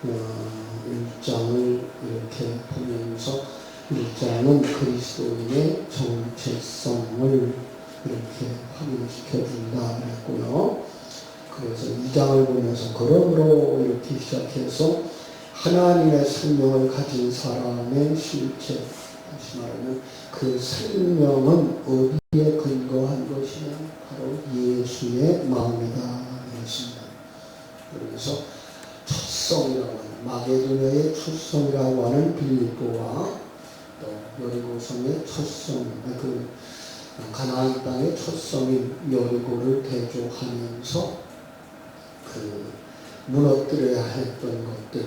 1장을 이렇게 보면서 1장은 그리스도인의 정체성을 이렇게 확인시켜 준다 그랬고요. 그래서 2장을 보면서 그러므로 이렇게 시작해서 하나님의 생명을 가진 사람의 실체, 다시 말하면 그 생명은 어디에 근거한 것이냐? 바로 예수의 마음이다 그랬습니다. 그래서 첫성이라고 하는 마게도냐의 첫성이라고 하는 빌립보와 또 여리고성의 첫성, 그 가나안 땅의 첫성인 여리고를 대조하면서 그 무너뜨려야 했던 것들,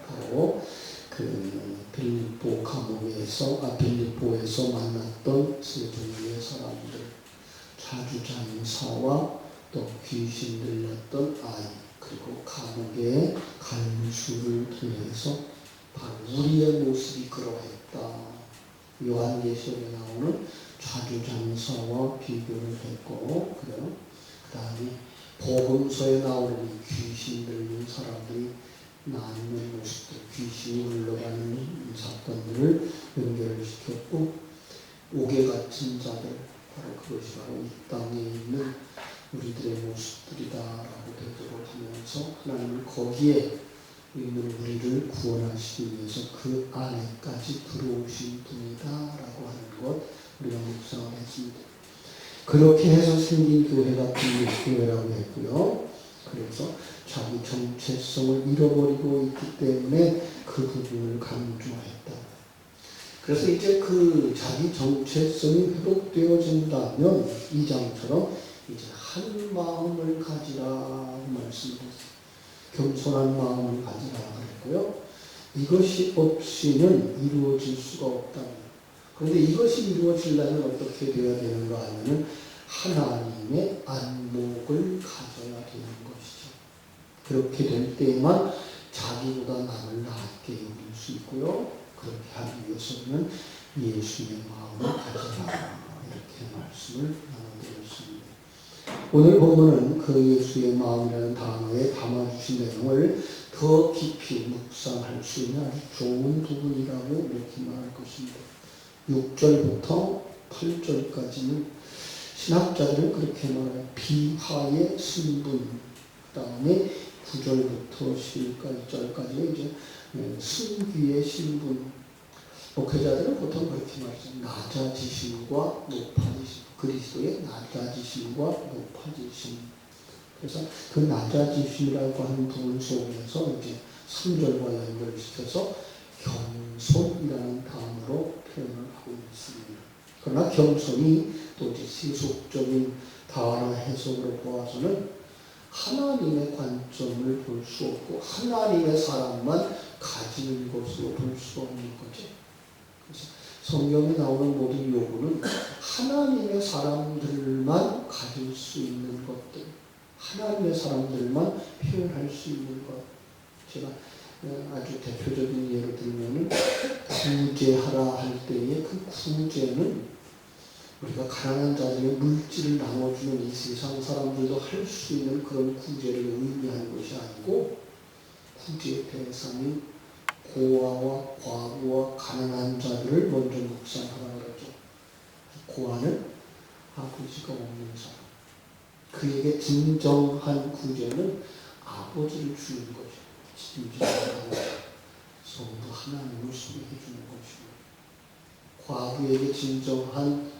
바로 그 빌립보에서 만났던 세 종류의 사람들, 자주장사와 또 귀신 들렸던 아이, 그리고 감옥의 간수를 통해서 바로 우리의 모습이 그러했다. 요한계시록에 나오는 자주장사와 비교를 했고, 그 다음에 복음서에 나오는 귀신 들린 사람들이 나누는 모습들, 귀신이 물러가는 사건들을 연결을 시켰고, 옥에 갇힌 자들, 바로 그것이 바로 이 땅에 있는 우리들의 모습들이다라고 대조를 하면서 하나님은 거기에 있는 우리를 구원하시기 위해서 그 안에까지 들어오신 분이다라고 하는 것 우리가 묵상을 했습니다. 그렇게 해서 생긴 교회가 빌립교회라고 했고요. 그래서 자기 정체성을 잃어버리고 있기 때문에 그 부분을 강조했다. 그래서 이제 그 자기 정체성이 회복되어진다면 이 장처럼 이제 한 마음을 가지라고 말씀드렸어요. 겸손한 마음을 가지라 그랬고요. 이것이 없이는 이루어질 수가 없다. 그런데 이것이 이루어지려면 어떻게 되어야 되는가 하면은 하나님의 안목을 가져야 되는 것이죠. 그렇게 될 때에만 자기보다 남을 낮게 여길 수 있고요. 그렇게 하기 위해서는 예수의 마음을 가져라, 이렇게 말씀을 나눠드렸습니다. 오늘 보면은 그 예수의 마음이라는 단어에 담아주신 내용을 더 깊이 묵상할 수 있는 아주 좋은 부분이라고 이렇게 말할 것입니다. 6절부터 8절까지는 신학자들은 그렇게 말해요. 비하의 신분, 그 다음에 9절부터 11절까지 이제 승귀의 신분. 목회자들은 보통 그렇게 말하죠. 낮아지심과 높아지심. 그리스도의 낮아지심과 높아지심. 그래서 그 낮아지심이라고 하는 부분 속에서 이제 3절과 연결을 시켜서 겸손이라는 단어로 표현을 하고 있습니다. 그러나 겸손이 또 이제 세속적인 단어 해석으로 보아서는 하나님의 관점을 볼 수 없고 하나님의 사람만 가지는 것으로 볼 수 없는 거죠. 그래서 성경에 나오는 모든 요구는 하나님의 사람들만 가질 수 있는 것들, 하나님의 사람들만 표현할 수 있는 것. 제가 아주 대표적인 예를 들면은 구제하라 할 때의 그 구제는 우리가 가난한 자들의 물질을 나눠주는 이 세상 사람들도 할 수 있는 그런 구제를 의미하는 것이 아니고, 구제의 대상인 고아와 과부와 가난한 자들을 먼저 묵상하라 그러죠. 고아는 아버지가 없는 사람. 그에게 진정한 구제는 아버지를 주는 거죠. 성부 하나님을 소개해 주는 것이고, 과부에게 진정한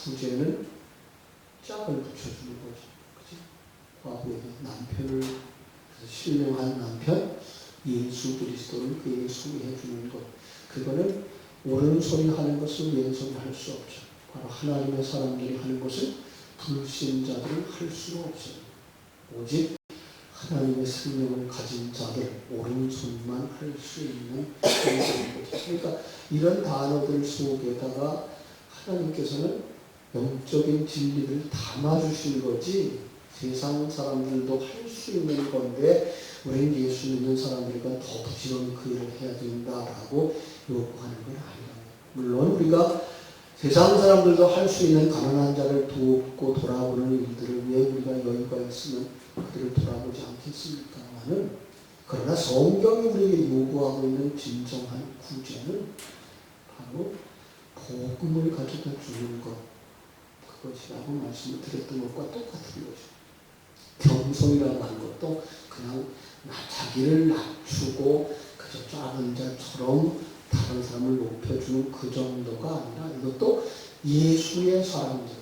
구제는 짝을 붙여주는 거죠. 그치? 과부에게 남편을, 신령한 남편 예수 그리스도를 그에게 소개해 주는 것, 그거는 옳은 소리 하는 것을 왼손이 할 수 없죠. 바로 하나님의 사람들이 하는 것을 불신자들은 할 수가 없어요. 오직 하나님의 생명을 가진 자들, 오른손만 할 수 있는 것이죠. 그러니까 이런 단어들 속에다가 하나님께서는 영적인 진리를 담아주신 거지, 세상 사람들도 할 수 있는 건데 우리는 예수 믿는 사람들과 더 부지런히 그 일을 해야 된다라고 요구하는 건 아니에요. 물론 우리가 세상 사람들도 할 수 있는 가난한 자를 돕고 돌아보는 일들을 위해 우리가 여유가 있으면 그들을 돌아보지 않겠습니까만은, 그러나 성경이 우리에게 요구하고 있는 진정한 구제는 바로 복음을 가져다 주는 것, 그것이라고 말씀을 드렸던 것과 똑같은 거죠. 겸손이라고 하는 것도 그냥 자기를 낮추고 그저 작은 자처럼 다른 사람을 높여주는 그 정도가 아니라 이것도 예수의 사람들,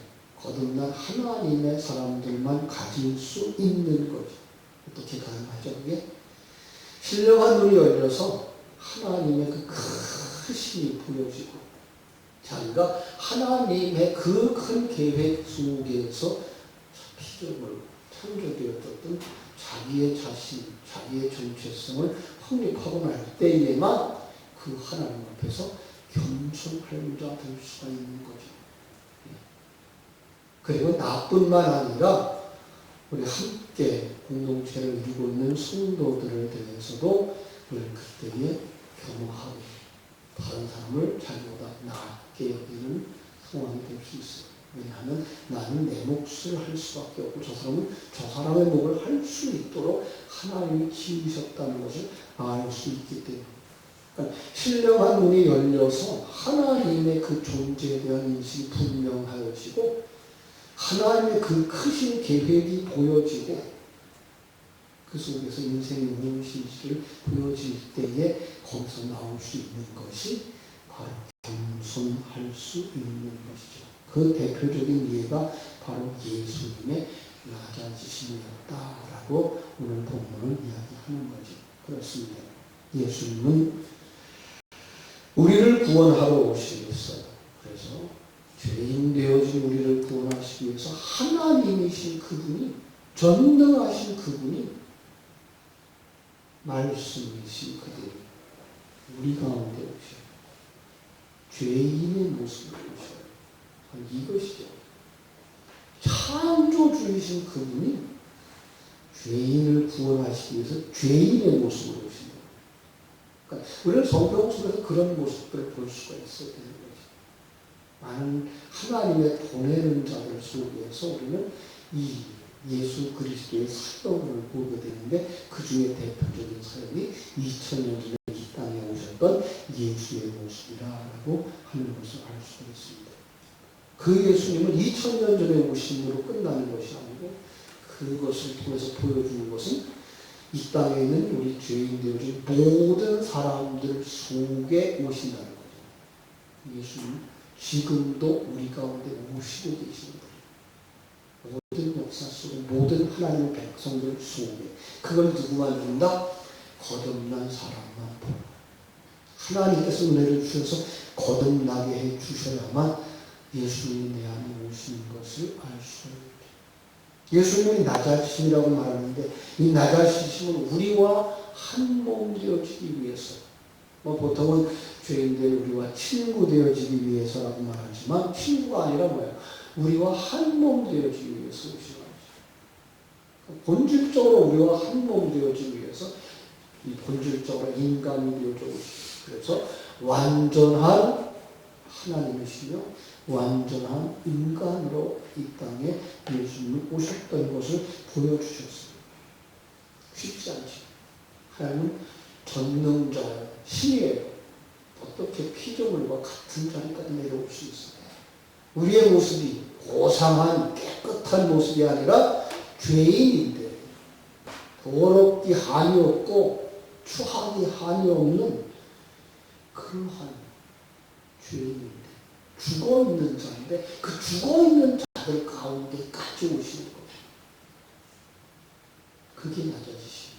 거듭난 하나님의 사람들만 가질 수 있는 거죠. 어떻게 가능하죠? 그게 신령한 눈이 열려서 하나님의 그 크심이 보여지고 자기가 하나님의 그 큰 계획 속에서 피조물 창조되었던 자기의 자신, 자기의 정체성을 확립하고 날 때에만 그 하나님 앞에서 겸손할 자 될 수가 있는 거죠. 그리고 나뿐만 아니라 우리 함께 공동체를 이루고 있는 성도들에 대해서도 우리는 그때에 겸허하게 다른 사람을 자기보다 낫게 여기는 상황이 될 수 있어요. 왜냐하면 나는 내 몫을 할 수밖에 없고 저 사람은 저 사람의 몫을 할 수 있도록 하나님이 지으셨다는 것을 알 수 있기 때문에 그러니까 신령한 눈이 열려서 하나님의 그 존재에 대한 인식이 분명하여지고 하나님의 그 크신 계획이 보여지고 그 속에서 인생이 무엇인지를 보여질 때에 거기서 나올 수 있는 것이 바로 겸손할 수 있는 것이죠. 그 대표적인 예가 바로 예수님의 낮아지심이었다라고 오늘 본문은 이야기하는 거죠. 그렇습니다. 예수님은 우리를 구원하러 오시겠어요. 그래서 죄인 되어진 우리를 구원하시기 위해서 하나님이신 그분이, 전능하신 그분이 말씀이신 그들이 우리 가운데 오셔요. 죄인의 모습으로 오셔요. 이것이죠. 창조주이신 그분이 죄인을 구원하시기 위해서 죄인의 모습으로 오신다. 그러니까 우리는 성경 속에서 그런 모습들을 볼 수가 있어야 되는 거죠. 많은 하나님의 보내는 자들 속에서 우리는 이 예수 그리스도의 사역을 보게 되는데 그 중에 대표적인 사역이 2000년 전에 이 땅에 오셨던 예수의 모습이라고 하는 것을 알 수가 있습니다. 그 예수님은 2000년 전에 오심으로 끝나는 것이 아니고 그것을 통해서 보여주는 것은 이 땅에 있는 우리 죄인 되어진 모든 사람들 속에 오신다는 거죠. 예수님은 지금도 우리 가운데 오시고 계시는 거예요. 모든 역사 속에 모든 하나님의 백성들 속에 그걸 누구만 준다? 거듭난 사람만 본다. 하나님께서 은혜를 주셔서 거듭나게 해 주셔야만 예수님이 내 안에 오시는 것을 알 수 있다. 예수님이 낮아지심이라고 말하는데 이 낮아지심은 우리와 한 몸 되어지기 위해서 보통은 죄인된 우리와 친구 되어지기 위해서라고 말하지만 친구가 아니라 뭐예요? 우리와 한 몸 되어지기 위해서 오신 거죠. 본질적으로 우리와 한 몸 되어지기 위해서 이 본질적으로 인간이 되어져 오시죠. 그래서 완전한 하나님이시며 완전한 인간으로 이 땅에 예수님이 오셨던 것을 보여주셨습니다. 쉽지 않죠. 하나님은 전능자예요. 신이에요. 어떻게 피조물과 같은 자리까지 내려올 수 있어요? 우리의 모습이 고상한 깨끗한 모습이 아니라 죄인인데 더럽기 한이 없고 추하기 한이 없는 그러한 죄인인데 죽어있는 자인데 그 죽어있는 자들 가운데까지 오시는 거예요. 그게 낮아지십니다.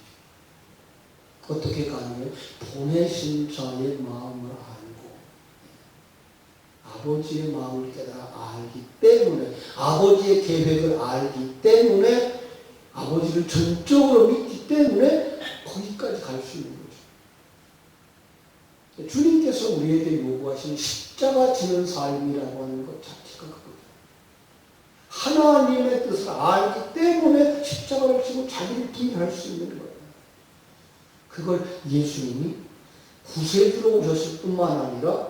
어떻게 가능해요? 보내신 자의 마음을 알고 아버지의 마음을 깨달아 알기 때문에 아버지의 계획을 알기 때문에 아버지를 전적으로 믿기 때문에 거기까지 갈 수 있는 거죠. 주님께서 우리에게 요구하시는 십자가 지는 삶이라고 하는 것 자체가 그거예요. 하나님의 뜻을 알기 때문에 십자가를 지고 자기를 부인할 수 있는 거예요. 그걸 예수님이 구세주로 오셨을 뿐만 아니라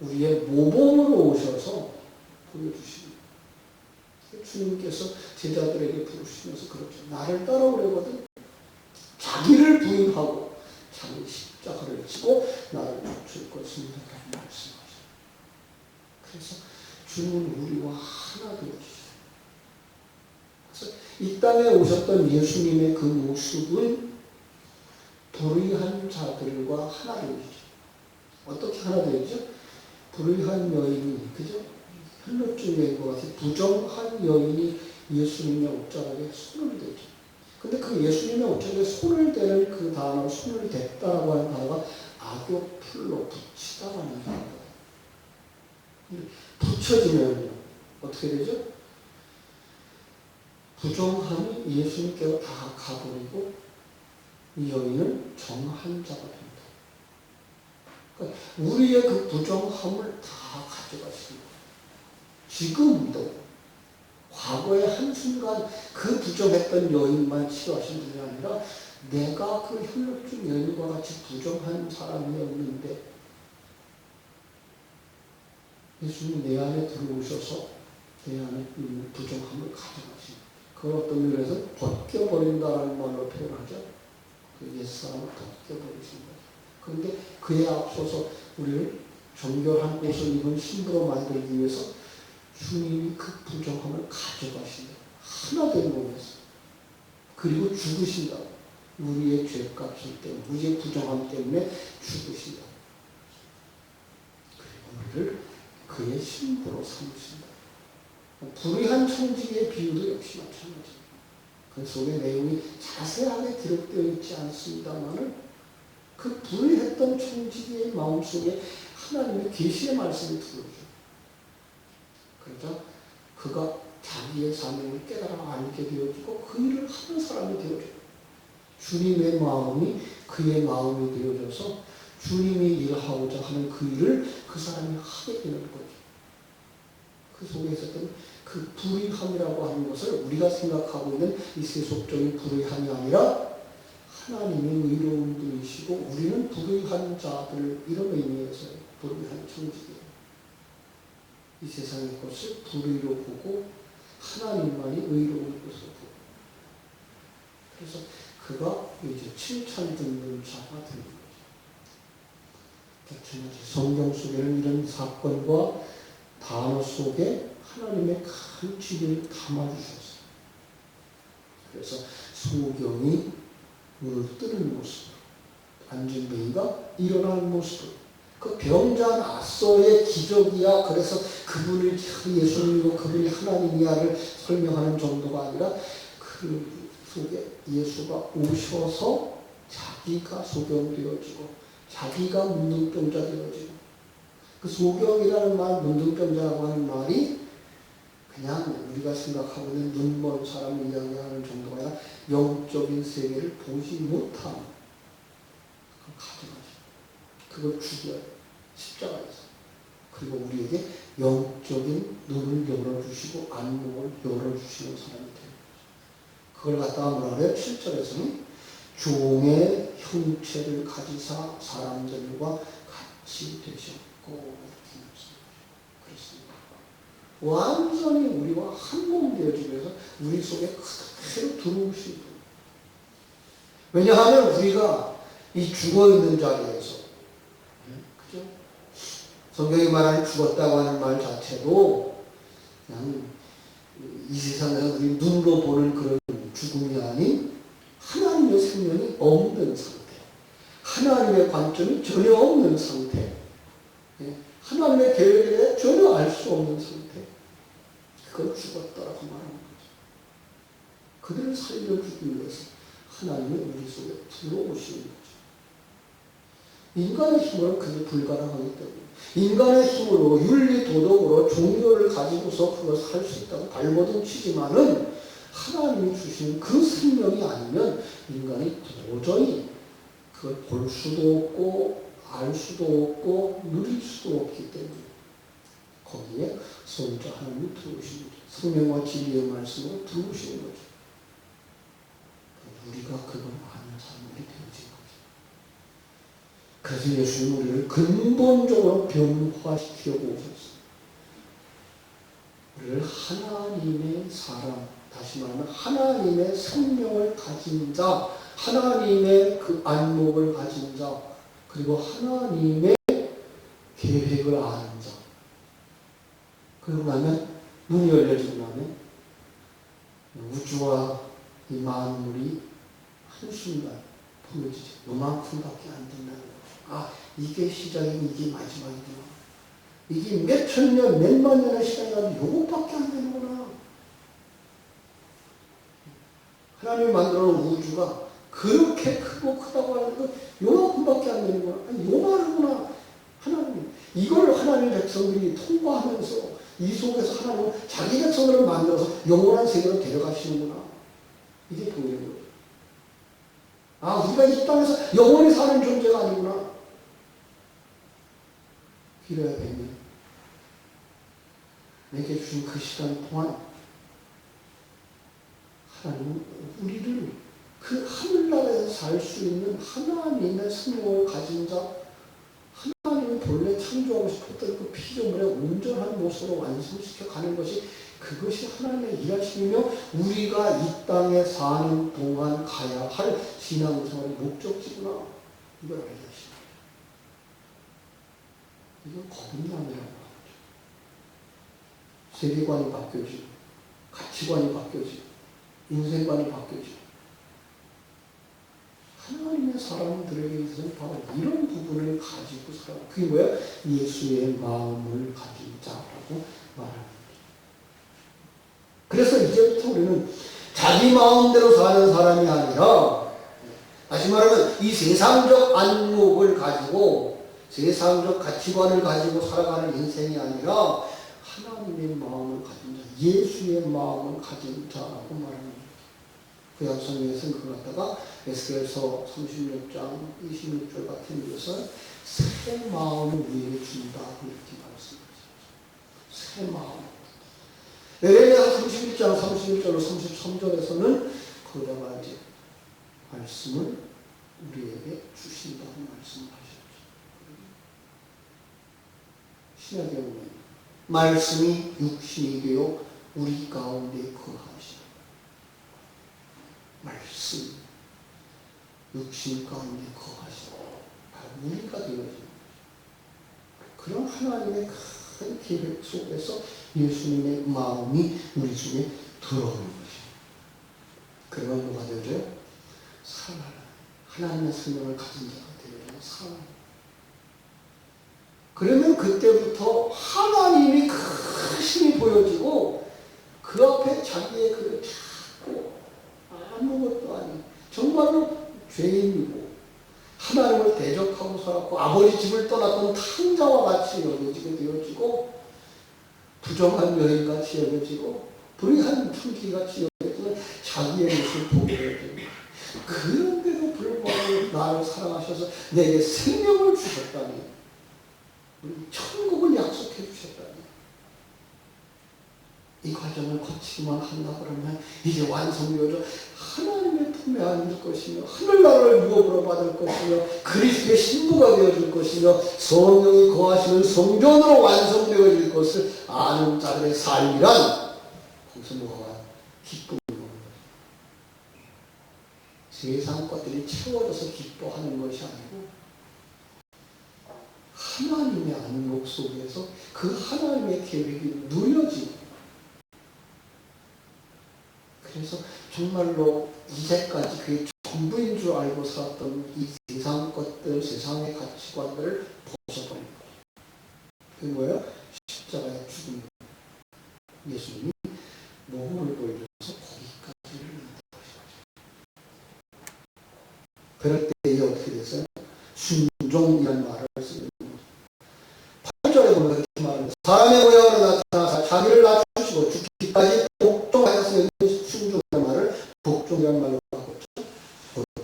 우리의 모범으로 오셔서 보여주십니다. 주님께서 제자들에게 부르시면서 그렇죠. 나를 따라오려거든 자기를 부인하고 자기 십자가를 지고 나를 쫓을 것입니다. 말씀하죠. 그래서 주는 우리와 하나 되어주세요. 그래서 이 땅에 오셨던 예수님의 그 모습은 불의한 자들과 하나 되어주죠. 어떻게 하나 되어주죠? 불의한 여인이, 그죠? 현로증 여인과 같이 부정한 여인이 예수님의 옷자락에 손을 대죠. 근데 그 예수님의 옷자락에 손을 대는 그 단어, 손을 댔다라고 하는 단어가 악교풀로 붙이다라는 단어예요. 붙여지면요, 어떻게 되죠? 부정함이 예수님께로 다 가버리고 이 여인은 정한 자가 됩니다. 그러니까 우리의 그 부정함을 다 가져가시는 거예요. 지금도 과거의 한순간 그 부정했던 여인만 치료하신 분이 아니라 내가 그 혈혈증 여인과 같이 부정한 사람이었는데 예수님이 내 안에 들어오셔서 내 안에 있는 부정함을 가져가시는 거예요. 그걸 어떤 면에서 벗겨버린다라는 말로 표현하죠. 그 옛사람을 벗겨버리신 거예요. 그런데 그에 앞서서 우리를 정결한 옷을 입은 신부로 만들기 위해서 주님이 그 부정함을 가져가신다. 하나 된 몸에서. 그리고 죽으신다. 우리의 죄값을 때문에, 우리의 부정함 때문에 죽으신다. 그리고 우리를 그의 신부로 삼으신다. 불의한 청지기의 비유도 역시 마찬가지입니다. 그 속에 내용이 자세하게 기록되어 있지 않습니다만은 그 불의했던 청지기의 마음속에 하나님의 계시의 말씀이 들어오죠. 그러자 그가 자기의 사명을 깨달아 알게 되어지고 그 일을 하는 사람이 되어져요. 주님의 마음이 그의 마음이 되어져서 주님이 일하고자 하는 그 일을 그 사람이 하게 되는 거죠. 그 속에 있었던 그 불의함이라고 하는 것을 우리가 생각하고 있는 이 세속적인 불의함이 아니라 하나님의 의로운 분이시고 우리는 불의한 자들, 이런 의미에서 불의한 청지기예요. 이 세상의 것을 불의로 보고 하나님만이 의로운 것을 보고, 그래서 그가 이제 칭찬 듣는 자가 되는 거죠. 성경 속에는 이런 사건과 단어 속에 하나님의 큰 지혜를 담아주셨어요. 그래서 소경이 눈을 뜨는 모습, 안진뱅이가 일어나는 모습, 그 병자 나서의 기적이야. 그래서 그분을 예수님이고 그분이 하나님이야를 설명하는 정도가 아니라 그 속에 예수가 오셔서 자기가 소경되어지고 자기가 문둥병자 되어지고, 그 소경이라는 말, 문둥병자라고 하는 말이 그냥 우리가 생각하고 있는 눈먼 사람을 이야기하는 정도가 아니라 영적인 세계를 보지 못함. 그걸 가져가죠. 그걸 죽여요. 십자가에서. 그리고 우리에게 영적인 눈을 열어주시고 안목을 열어주시는 사람이 돼요. 그걸 갖다가 뭐라 그래요? 7절에서는 종의 형체를 가지사 사람들과 같이 되셨고, 그렇습니다. 완전히 우리와 한 몸 되어지기 위해서 우리 속에 그대로 들어오신 분. 왜냐하면 우리가 이 죽어있는 자리에서, 그죠? 성경이 말하는 죽었다고 하는 말 자체도 그냥 이 세상에서 우리 눈으로 보는 그런 죽음이 아닌 하나님의 생명이 없는 상태, 하나님의 관점이 전혀 없는 상태, 하나님의 계획에 대해 전혀 알 수 없는 상태, 그걸 죽었다라고 말하는 거죠. 그들을 살려주기 위해서 하나님은 우리 속에 들어오시는 거죠. 인간의 힘으로는 그게 불가능하기 때문에, 인간의 힘으로 윤리 도덕으로 종교를 가지고서 그것을 할 수 있다고 발버둥 치지만은 하나님이 주신 그 생명이 아니면 인간이 도저히 그걸 볼 수도 없고 알 수도 없고 누릴 수도 없기 때문에 거기에 성자 하나님이 들어오시는 거죠. 성령과 진리의 말씀으로 들어오시는 거죠. 우리가 그걸 아는 사람들이 되어진 거죠. 그래서 예수님 우리를 근본적으로 변화시키려고 오셨어요. 우리를 하나님의 사람, 다시 말하면 하나님의 생명을 가진 자, 하나님의 그 안목을 가진 자, 그리고 하나님의 계획을 아는 자. 그러고 나면 눈이 열려지고 나면 우주와 이 만물이 한순간 보여지지. 요만큼밖에 안 된다는 거. 아, 이게 시작이고 이게 마지막이구나. 이게 몇 천 년, 몇만 년의 시간이라도 요것밖에 안 되는구나. 하나님이 만들어 놓은 우주가 그렇게 크고 크다고 하는데 요만큼밖에 안 되는구나. 아니, 요만하구나. 하나님. 이걸 하나님 백성들이 통과하면서 이 속에서 하나님은 자기 백성들을 만들어서 영원한 세계로 데려가시는구나. 이게 보이는 거예요. 아, 우리가 이 땅에서 영원히 사는 존재가 아니구나. 기도해야 됩니다. 내게 주신 그 시간 동안 하나님은 우리를 그 하늘나라에서 살 수 있는 하나님의 성령을 가진 자, 하나님이 본래 창조하고 싶었던 그 피조물의 온전한 모습으로 완성시켜 가는 것이 그것이 하나님의 일하심이며 우리가 이 땅에 사는 동안 가야 할 신앙생활의 목적지구나. 이걸 알게 하십니다. 이건 거듭남이라고 하죠. 세계관이 바뀌어지고 가치관이 바뀌어지고 인생관이 바뀌어지고 하나님의 사람들에게 있어서는 바로 이런 부분을 가지고 살아. 그게 뭐야? 예수의 마음을 가진 자라고 말합니다. 그래서 이제부터 우리는 자기 마음대로 사는 사람이 아니라, 다시 말하면 이 세상적 안목을 가지고 세상적 가치관을 가지고 살아가는 인생이 아니라 하나님의 마음을 가진 자, 예수의 마음을 가진 자라고 말합니다. 그 약성에서는 그걸 갖다가 에스겔서 36장 26절 같은 것은 새 마음을 우리에게 준다 이렇게 말씀하셨죠. 새 마음. 에레미야 31장 31절로 33절에서는 거기다가 이제 말씀을 우리에게 주신다고 말씀하셨죠. 신약에 보면 말씀이 육신이 되어 우리 가운데 거하시라. 말씀, 육신 가운데 거하시라. 우리가 되어진 그런 하나님의 큰 계획 속에서 예수님의 마음이 우리 중에 들어오는 것입니다. 그러면 뭐가 되죠? 살아라. 하나님의 생명을 가진 자가 되어야 살아라. 그러면 그때부터 하나님이 크심이 보여지고 그 앞에 자기의 그를 찾고 아무것도 아닌 정말로 죄인이고 하나님을 대적하고 살았고 아버지 집을 떠났던 탕자와 같이 여겨지게 되어지고 부정한 여인같이 여겨지고 불의한 청지같이 여겨지는 자기의 모습을 보게 되어집니다. 그런데도 불구하고 나를 사랑하셔서 내게 생명을 주셨다니, 천국을 약속해 주셨다니, 이 과정을 거치기만 한다 그러면 이제 완성되어져 하나님의 품에 앉을 것이며 하늘나라를 유업으로 받을 것이며 그리스도의 신부가 되어줄 것이며 성령이 거하시는 성전으로 완성되어질 것을 아는 자들의 삶이란 거기서 뭐가 기쁨이 오는 거예요. 세상 것들이 채워져서 기뻐하는 것이 아니고 하나님의 안목 속에서 그 하나님의 계획이 누려지고, 그래서 정말로 이제까지 그게 전부인 줄 알고 살았던 이 세상 것들, 세상의 가치관들을 벗어버린 거예요. 그게 뭐예요? 십자가의 죽음. 예수님이 모험을 보여줘서 거기까지를 만들어주셨죠. 그럴 때 어떻게 됐어요? 순종이라는 말을 쓰는 거죠. 8절에 보면 그렇게 말합니다. 사람의 모양으로 나타나서 자기를 낮추시고 죽기까지 복종하였으니 순종이라는 말을 복종이라는 말로 바꿨죠.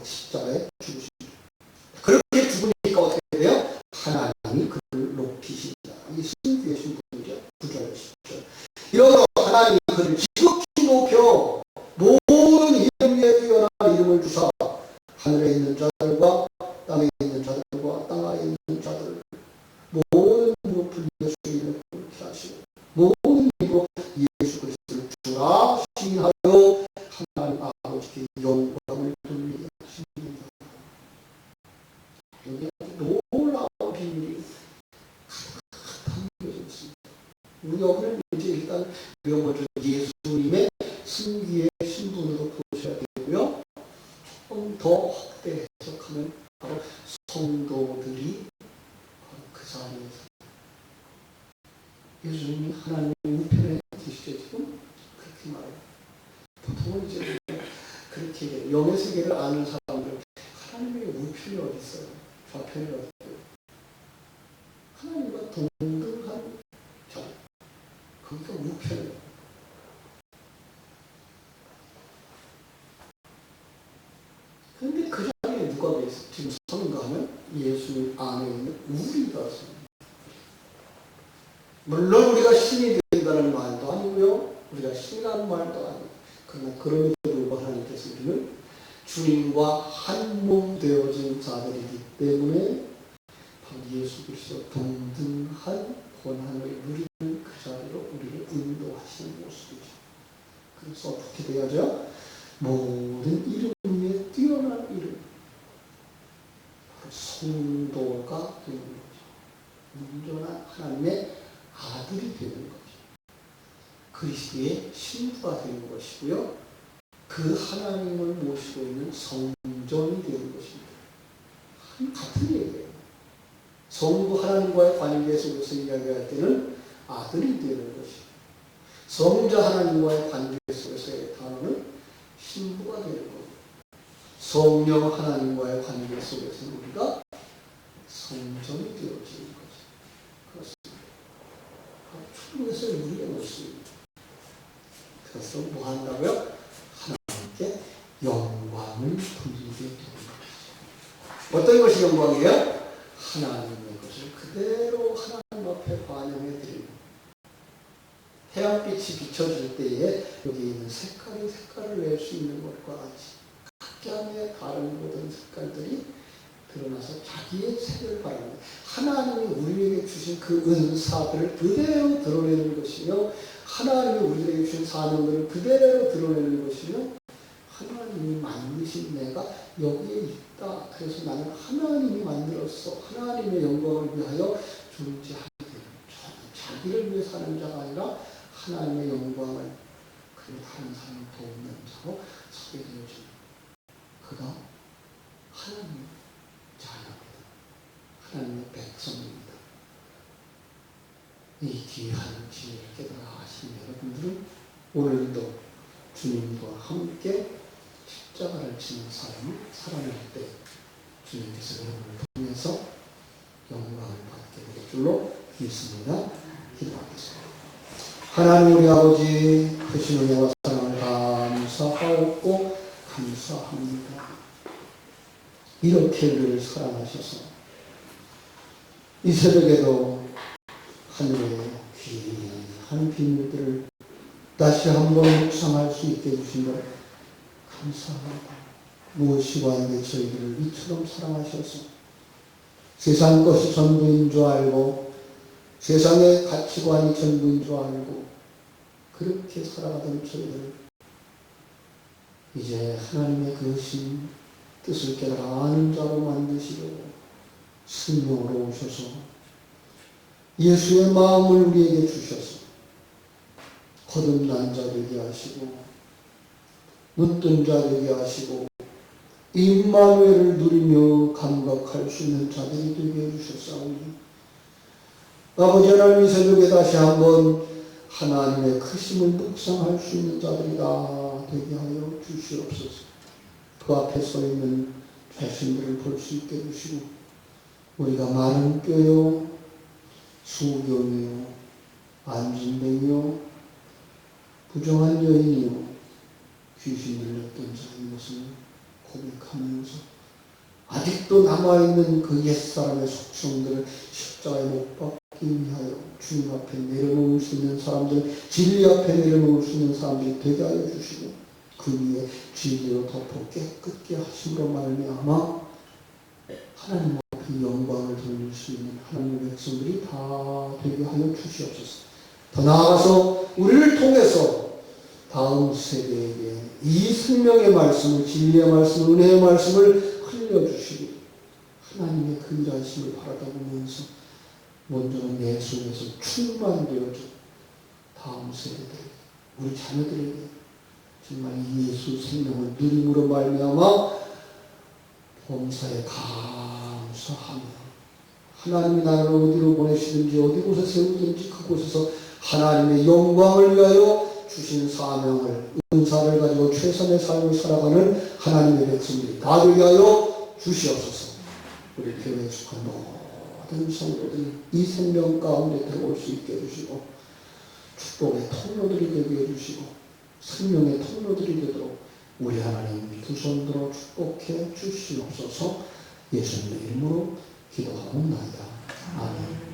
십자가에 죽으십니다. 그렇게 죽으니까 어떻게 돼요? 하나님이 그를 높이신다. 이 신귀의 신분이죠. 9절, 10절. 이러므로 하나님이 그를 지극히 높여 모든 이름 위에 뛰어난 이름을 주사 하늘에 있는 자들과 땅에 있는 자들과 땅 아래에 있는 자들을 모든 무릎을 예수의 이름으로 이렇게 하시고 모든 입으로 여기는 이제 일단 우리가 먼저 예수님의 승기의 신분으로 보셔야 되고요. 조금 더 확대 해석하면 바로 성도들이 바로 그 자리에서 예수님이 하나님의 우편에 계시죠. 지금 그렇게 말해요. 보통은 이제 그렇게 얘기해요. 영의 세계를 아는 사람들 하나님의 우편이 어디 있어요? 좌편이 어디 있어요? 하나님과 동등한 자리. 그러니까 우편이에요. 그런데 그 자리에 누가 지금 서는가 하면 예수님 안에 있는 우리가 섭니다. 물론 우리가 신이 된다는 말도 아니고요. 우리가 신이라는 말도 아니고, 그러나 그럼에도 불구하고 하나님께서 우리는 주님과 한 몸 되어진 자들이기 때문에 바로 예수 그리스도 동등한 권한을 누리는 그 자리로 우리를 인도하시는 모습이죠. 그래서 어떻게 돼야죠? 모든 이름 위에 뛰어난 이름, 바로 성도가 되는 거죠. 온전한 하나님의 아들이 되는 거죠. 그리스도의 신부가 되는 것이고요. 그 하나님을 모시고 있는 성전이 되는 것입니다. 같은 얘기예요. 성부 하나님과의 관계 속에서 이야기할 때는 아들이 되는 것이고, 성자 하나님과의 관계 속에서의 단어는 신부가 되는 겁니다. 성령 하나님과의 관계 속에서는 우리가 성전이 되어지는 거죠. 그렇습니다. 천국에서 우리가 놓습니다. 그래서 뭐 한다고요? 하나님께 영광을 돌리게 되는 것이죠. 어떤 것이 영광이에요? 하나님의 것을 그대로 하나님 앞에 반영해 드리는, 태양빛이 비춰질 때에 여기 있는 색깔을 낼 수 있는 것과 같이 각양의 다른 모든 색깔들이 드러나서 자기의 색을 발하는, 하나님이 우리에게 주신 그 은사들을 그대로 드러내는 것이며, 하나님이 우리에게 주신 사명들을 그대로 드러내는 것이며, 하나님이 만드신 내가 여기에 있다. 그래서 나는 하나님이 만들었어. 하나님의 영광을 위하여 존재하게 되는, 자기를 위해 사는 자가 아니라 하나님의 영광을, 그리고 다른 사람을 돕는 자로 서게 되어지는, 그가 하나님의 자녀입니다. 하나님의 백성입니다. 이 귀한 지혜를 깨달아 하시는 여러분들은 오늘도 주님과 함께 십자가를 지는 삶을 살아낼 때 주님께서 여러분을 통해서 영광을 받게 될 줄로 믿습니다. 기도하겠습니다. 하나님 우리 아버지, 크신 은혜와 사랑을 감사하고 감사합니다. 이렇게 우리를 사랑하셔서 이 새벽에도 하늘의 귀한 비밀들을 다시 한번 묵상할 수 있게 해주신 것 감사합니다. 무엇이고 아니게 저희들을 이처럼 사랑하셔서 세상 것이 전부인 줄 알고, 세상의 가치관이 전부인 줄 알고 그렇게 살아가던 저희들을 이제 하나님의 그 신 뜻을 깨달아 아는 자로 만드시려고 성령으로 오셔서 예수의 마음을 우리에게 주셔서 거듭난 자 되게 하시고, 눈뜬 자 되게 하시고, 임마누엘을 누리며 감각할 수 있는 자들이 되게 해주셨사오니, 아버지 하나님, 이 새벽에 다시 한번 하나님의 크심을 묵상할 수 있는 자들이다 되게 하여 주시옵소서. 그 앞에 서 있는 자신들을 볼 수 있게 해주시고, 우리가 많은 뼈요, 수교며, 안진뱅이요, 부정한 여인이요, 귀신 들렸던 자인 것을 고백하면서 아직도 남아있는 그 옛사람의 속성들을 십자가에 못 박기 위하여 주님 앞에 내려놓을 수 있는 사람들, 진리 앞에 내려놓을 수 있는 사람들이 되게 하여 주시고, 그 위에 진리로 덮어 깨끗게 하심으로 말미암아 하나님 앞에 영광을 돌릴 수 있는 하나님의 백성들이 다 되게 하여 주시옵소서. 더 나아가서 우리를 통해서 다음 세대에게 이 생명의 말씀을, 진리의 말씀을, 은혜의 말씀을 흘려주시고 하나님의 그 일하심을 바라다 보면서 먼저는 내 속에서 충만되어져 다음 세대들에게, 우리 자녀들에게 정말 이 예수 생명을 누림으로 말미암아 범사에 감사하며 하나님이 나를 어디로 보내시든지 어디 곳에 세우든지 그곳에서 하나님의 영광을 위하여 주신 사명을, 은사를 가지고 최선의 삶을 살아가는 하나님의 백성들이 다 되게 하여 주시옵소서. 우리 교회에 속한 모든 성도들이 이 생명 가운데 들어올 수 있게 해주시고 축복의 통로들이 되게 해주시고 생명의 통로들이 되도록 우리 하나님 두 손 들어 축복해 주시옵소서. 예수님의 이름으로 기도하옵나이다. 아멘.